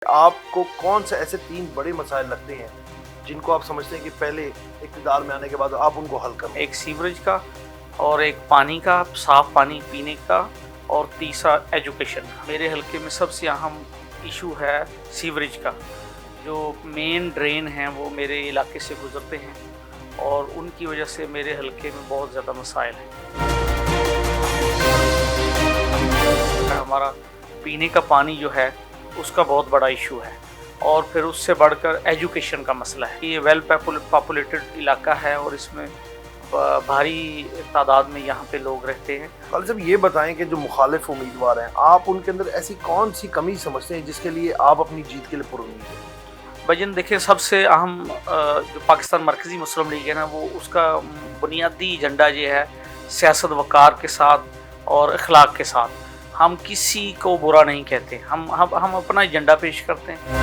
آپ کو کون سے ایسے 3 بڑے مسائل لگتے ہیں جن کو آپ سمجھتے ہیں کہ پہلے اقتدار میں آنے کے بعد آپ ان کو حل کریں؟ ایک سیوریج کا، اور ایک پانی کا، صاف پانی پینے کا، اور تیسرا ایجوکیشن کا۔ میرے حلقے میں سب سے اہم ایشو ہے سیوریج کا۔ جو مین ڈرین ہیں وہ میرے علاقے سے گزرتے ہیں اور ان کی وجہ سے میرے حلقے میں بہت زیادہ مسائل ہیں۔ ہمارا پینے کا پانی جو ہے اس کا بہت بڑا ایشو ہے، اور پھر اس سے بڑھ کر ایجوکیشن کا مسئلہ ہے۔ یہ ویل پاپولیٹڈ علاقہ ہے اور اس میں بھاری تعداد میں یہاں پہ لوگ رہتے ہیں۔ خالد صاحب یہ بتائیں کہ جو مخالف امیدوار ہیں آپ ان کے اندر ایسی کون سی کمی سمجھتے ہیں جس کے لیے آپ اپنی جیت کے لیے پرامید ہیں؟ بھجن دیکھیں، سب سے اہم جو پاکستان مرکزی مسلم لیگ ہے نا، وہ اس کا بنیادی ایجنڈا یہ ہے سیاست وقار کے ساتھ اور اخلاق کے ساتھ۔ ہم کسی کو برا نہیں کہتے، ہم اپنا ایجنڈا پیش کرتے ہیں۔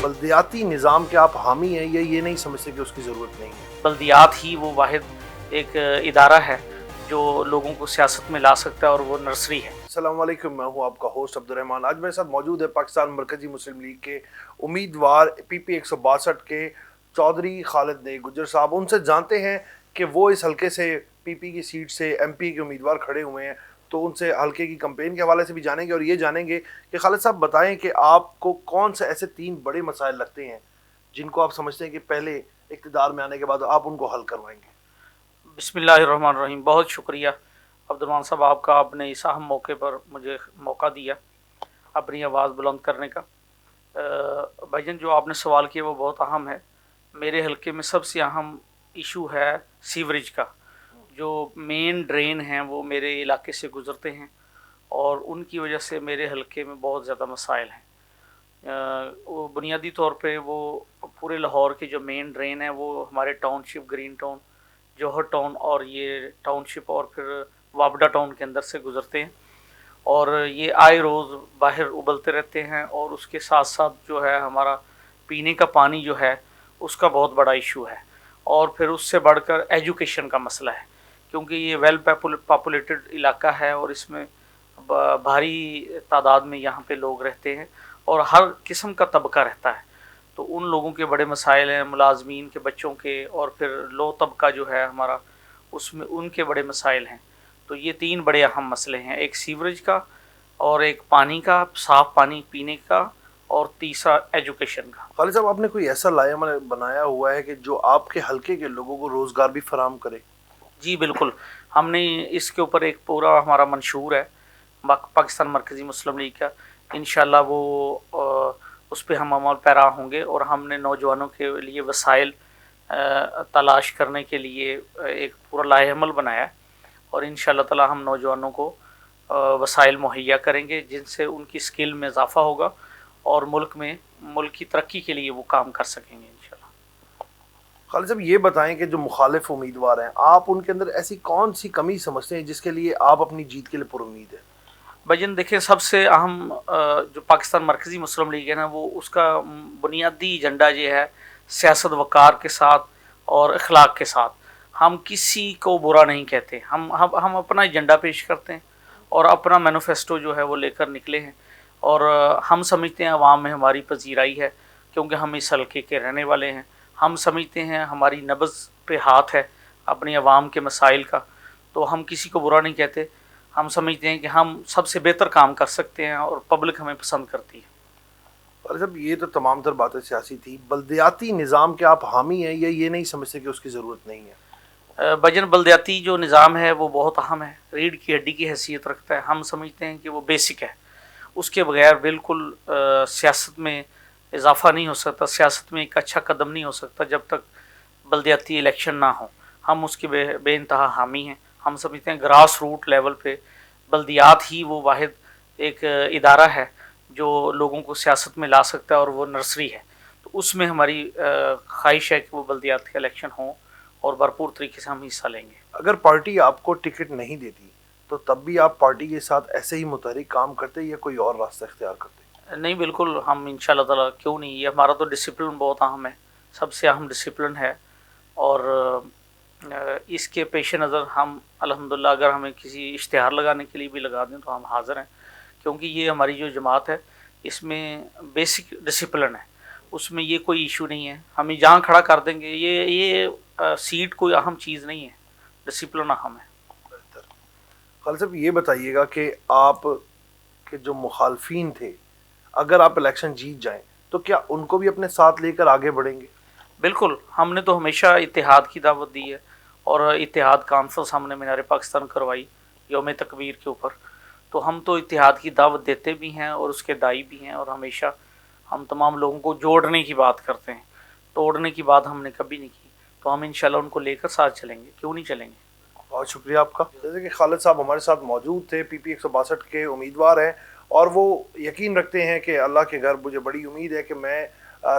بلدیاتی نظام کے آپ حامی ہیں یا یہ نہیں سمجھتے کہ اس کی ضرورت نہیں ہے؟ بلدیات ہی وہ واحد ایک ادارہ ہے جو لوگوں کو سیاست میں لا سکتا ہے، اور وہ نرسری ہے۔ السلام علیکم، میں ہوں آپ کا ہوسٹ عبدالرحمان۔ آج میرے ساتھ موجود ہے پاکستان مرکزی مسلم لیگ کے امیدوار PP 162 کے چودھری خالد نعیم گجر صاحب۔ ان سے جانتے ہیں کہ وہ اس حلقے سے PP کی سیٹ سے MP کے امیدوار کھڑے ہوئے ہیں، تو ان سے حلقے کی کمپین کے حوالے سے بھی جانیں گے، اور یہ جانیں گے کہ خالد صاحب بتائیں کہ آپ کو کون سے ایسے 3 بڑے مسائل لگتے ہیں جن کو آپ سمجھتے ہیں کہ پہلے اقتدار میں آنے کے بعد آپ ان کو حل کروائیں گے؟ بسم اللہ الرحمن الرحیم۔ بہت شکریہ عبدالرحمان صاحب آپ کا، آپ نے اس اہم موقع پر مجھے موقع دیا اپنی آواز بلند کرنے کا۔ بھائی جان، جو آپ نے سوال کیا وہ بہت اہم ہے۔ میرے حلقے میں سب سے اہم ایشو ہے سیوریج کا۔ جو مین ڈرین ہیں وہ میرے علاقے سے گزرتے ہیں اور ان کی وجہ سے میرے حلقے میں بہت زیادہ مسائل ہیں۔ وہ بنیادی طور پہ وہ پورے لاہور کے جو مین ڈرین ہیں وہ ہمارے ٹاؤن شپ گرین ٹاؤن، جوہر ٹاؤن اور یہ ٹاؤن شپ اور پھر وابڈا ٹاؤن کے اندر سے گزرتے ہیں، اور یہ آئے روز باہر ابلتے رہتے ہیں۔ اور اس کے ساتھ ساتھ جو ہے ہمارا پینے کا پانی جو ہے اس کا بہت بڑا ایشو ہے، اور پھر اس سے بڑھ کر ایجوکیشن کا مسئلہ ہے، کیونکہ یہ ویل پاپولیٹڈ علاقہ ہے اور اس میں بھاری تعداد میں یہاں پہ لوگ رہتے ہیں اور ہر قسم کا طبقہ رہتا ہے۔ تو ان لوگوں کے بڑے مسائل ہیں، ملازمین کے بچوں کے، اور پھر لو طبقہ جو ہے ہمارا، اس میں ان کے بڑے مسائل ہیں۔ تو یہ 3 بڑے اہم مسئلے ہیں، ایک سیوریج کا، اور ایک پانی کا، صاف پانی پینے کا، اور تیسرا ایجوکیشن کا۔ خالد صاحب آپ نے کوئی ایسا لائحہ بنایا ہوا ہے کہ جو آپ کے حلقے کے لوگوں کو روزگار بھی فراہم کرے؟ جی بالکل، ہم نے اس کے اوپر ایک پورا ہمارا منشور ہے پاکستان مرکزی مسلم لیگ کا۔ انشاءاللہ وہ اس پہ ہم عمل پیرا ہوں گے، اور ہم نے نوجوانوں کے لیے وسائل تلاش کرنے کے لیے ایک پورا لائحہ عمل بنایا ہے، اور انشاءاللہ تعالی ہم نوجوانوں کو وسائل مہیا کریں گے جن سے ان کی سکل میں اضافہ ہوگا اور ملک کی ترقی کے لیے وہ کام کر سکیں گے انشاءاللہ۔ خالد صاحب یہ بتائیں کہ جو مخالف امیدوار ہیں آپ ان کے اندر ایسی کون سی کمی سمجھتے ہیں جس کے لیے آپ اپنی جیت کے لیے پرامید ہیں؟ بھجن دیکھیں، سب سے اہم جو پاکستان مرکزی مسلم لیگ ہے نا، وہ اس کا بنیادی ایجنڈا یہ ہے سیاست وقار کے ساتھ اور اخلاق کے ساتھ۔ ہم کسی کو برا نہیں کہتے، ہم اپنا ایجنڈا پیش کرتے ہیں اور اپنا مینیفیسٹو جو ہے وہ لے کر نکلے ہیں، اور ہم سمجھتے ہیں عوام میں ہماری پذیرائی ہے، کیونکہ ہم اس حلقے کے رہنے والے ہیں۔ ہم سمجھتے ہیں ہماری نبض پہ ہاتھ ہے اپنی عوام کے مسائل کا، تو ہم کسی کو برا نہیں کہتے۔ ہم سمجھتے ہیں کہ ہم سب سے بہتر کام کر سکتے ہیں اور پبلک ہمیں پسند کرتی ہے۔ خالد صاحب یہ تو تمام تر باتیں سیاسی تھی، بلدیاتی نظام کے آپ حامی ہیں یا یہ نہیں سمجھتے کہ اس کی ضرورت نہیں ہے؟ بھجن بلدیاتی جو نظام ہے وہ بہت اہم ہے، ریڑھ کی ہڈی کی حیثیت رکھتا ہے۔ ہم سمجھتے ہیں کہ وہ بیسک ہے، اس کے بغیر بالکل سیاست میں اضافہ نہیں ہو سکتا، سیاست میں ایک اچھا قدم نہیں ہو سکتا جب تک بلدیاتی الیکشن نہ ہو۔ ہم اس کے بے انتہا حامی ہیں۔ ہم سمجھتے ہیں گراس روٹ لیول پہ بلدیات ہی وہ واحد ایک ادارہ ہے جو لوگوں کو سیاست میں لا سکتا ہے، اور وہ نرسری ہے۔ تو اس میں ہماری خواہش ہے کہ وہ بلدیات کے الیکشن ہوں اور بھرپور طریقے سے ہم حصہ لیں گے۔ اگر پارٹی آپ کو ٹکٹ نہیں دیتی تو تب بھی آپ پارٹی کے ساتھ ایسے ہی متحرک کام کرتے یا کوئی اور راستہ اختیار کرتے؟ نہیں، بالکل، ہم انشاءاللہ تعالیٰ کیوں نہیں، یہ ہمارا تو ڈسپلن بہت اہم ہے، سب سے اہم ڈسپلن ہے، اور اس کے پیش نظر ہم الحمدللہ اگر ہمیں کسی اشتہار لگانے کے لیے بھی لگا دیں تو ہم حاضر ہیں، کیونکہ یہ ہماری جو جماعت ہے اس میں بیسک ڈسپلن ہے، اس میں یہ کوئی ایشو نہیں ہے، ہمیں جہاں کھڑا کر دیں گے، یہ سیٹ کوئی اہم چیز نہیں ہے، ڈسپلن اہم ہے۔ خالد صاحب یہ بتائیے گا کہ آپ کے جو مخالفین تھے، اگر آپ الیکشن جیت جائیں تو کیا ان کو بھی اپنے ساتھ لے کر آگے بڑھیں گے؟ بالکل، ہم نے تو ہمیشہ اتحاد کی دعوت دی ہے، اور اتحاد کانفرنس ہم نے مینار پاکستان کروائی یوم تکبیر کے اوپر، تو ہم تو اتحاد کی دعوت دیتے بھی ہیں اور اس کے داعی بھی ہیں، اور ہمیشہ ہم تمام لوگوں کو جوڑنے کی بات کرتے ہیں، توڑنے کی بات ہم نے کبھی نہیں کی، تو ہم انشاءاللہ ان کو لے کر ساتھ چلیں گے، کیوں نہیں چلیں گے۔ بہت شکریہ آپ کا۔ جیسے کہ خالد صاحب ہمارے ساتھ موجود تھے، پی پی 162 کے امیدوار ہیں، اور وہ یقین رکھتے ہیں کہ اللہ کے گھر مجھے بڑی امید ہے کہ میں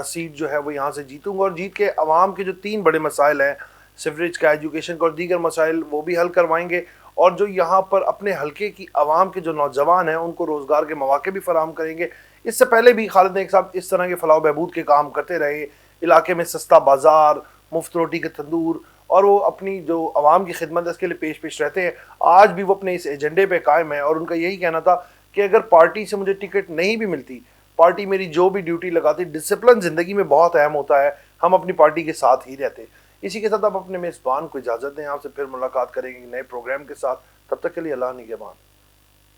سیٹ جو ہے وہ یہاں سے جیتوں گا، اور جیت کے عوام کے جو 3 بڑے مسائل ہیں، سیوریج کا، ایجوکیشن کا اور دیگر مسائل، وہ بھی حل کروائیں گے، اور جو یہاں پر اپنے حلقے کی عوام کے جو نوجوان ہیں ان کو روزگار کے مواقع بھی فراہم کریں گے۔ اس سے پہلے بھی خالد نیک صاحب اس طرح کے فلاح و بہبود کے کام کرتے رہے، علاقے میں سستا بازار، مفت روٹی کا تندور، اور وہ اپنی جو عوام کی خدمت ہے اس کے لیے پیش رہتے ہیں۔ آج بھی وہ اپنے اس ایجنڈے پہ قائم ہیں، اور ان کا یہی کہنا تھا کہ اگر پارٹی سے مجھے ٹکٹ نہیں بھی ملتی، پارٹی میری جو بھی ڈیوٹی لگاتی، ڈسپلن زندگی میں بہت اہم ہوتا ہے، ہم اپنی پارٹی کے ساتھ ہی رہتے۔ اسی کے ساتھ آپ اپنے میزبان کو اجازت دیں، آپ سے پھر ملاقات کریں گے نئے پروگرام کے ساتھ، تب تک کے لیے اللہ نگہبان۔